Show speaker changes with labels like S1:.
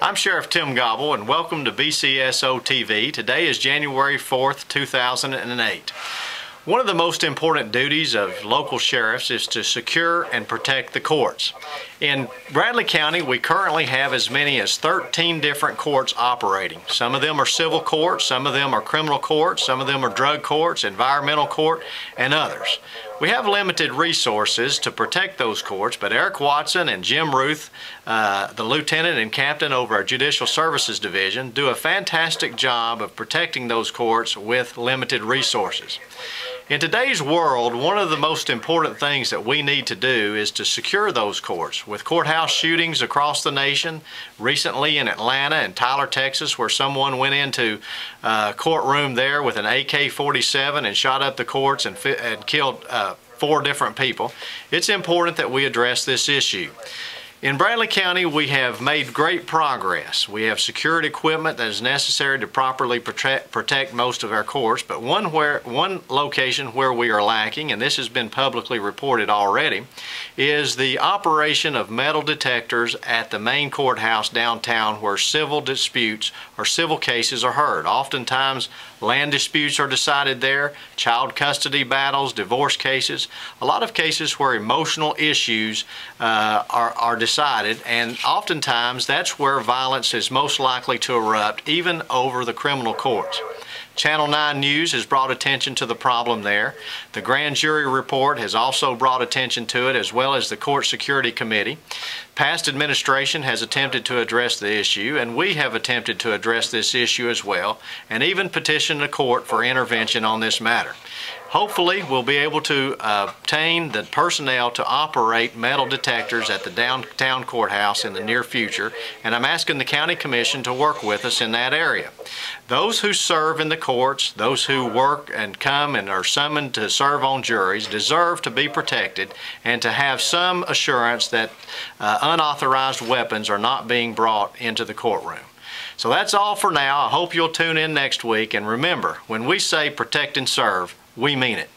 S1: I'm Sheriff Tim Gobble, and welcome to BCSO TV. Today is January 4th, 2008. One of the most important duties of local sheriffs is to secure and protect the courts. In Bradley County, we currently have as many as 13 different courts operating. Some of them are civil courts, some of them are criminal courts, some of them are drug courts, environmental court, and others. We have limited resources to protect those courts, but Eric Watson and Jim Ruth, the lieutenant and captain over our Judicial Services Division, do a fantastic job of protecting those courts with limited resources. In today's world, one of the most important things that we need to do is to secure those courts. With courthouse shootings across the nation, recently in Atlanta and Tyler, Texas, where someone went into a courtroom there with an AK-47 and shot up the courts and killed 4 different people, it's important that we address this issue. In Bradley County, we have made great progress. We have secured equipment that is necessary to properly protect most of our courts, but one location where we are lacking, and this has been publicly reported already, is the operation of metal detectors at the main courthouse downtown where civil disputes or civil cases are heard. Oftentimes, land disputes are decided there, child custody battles, divorce cases, a lot of cases where emotional issues are decided, and oftentimes that's where violence is most likely to erupt, even over the criminal courts. Channel 9 News has brought attention to the problem there. The grand jury report has also brought attention to it, as well as the Court Security Committee. Past administration has attempted to address the issue, and we have attempted to address this issue as well, and even petitioned the court for intervention on this matter. Hopefully, we'll be able to obtain the personnel to operate metal detectors at the downtown courthouse in the near future, and I'm asking the County Commission to work with us in that area. Those who serve in the courts, those who work and come and are summoned to serve on juries, deserve to be protected and to have some assurance that unauthorized weapons are not being brought into the courtroom. So that's all for now. I hope you'll tune in next week, and remember, when we say protect and serve, we mean it.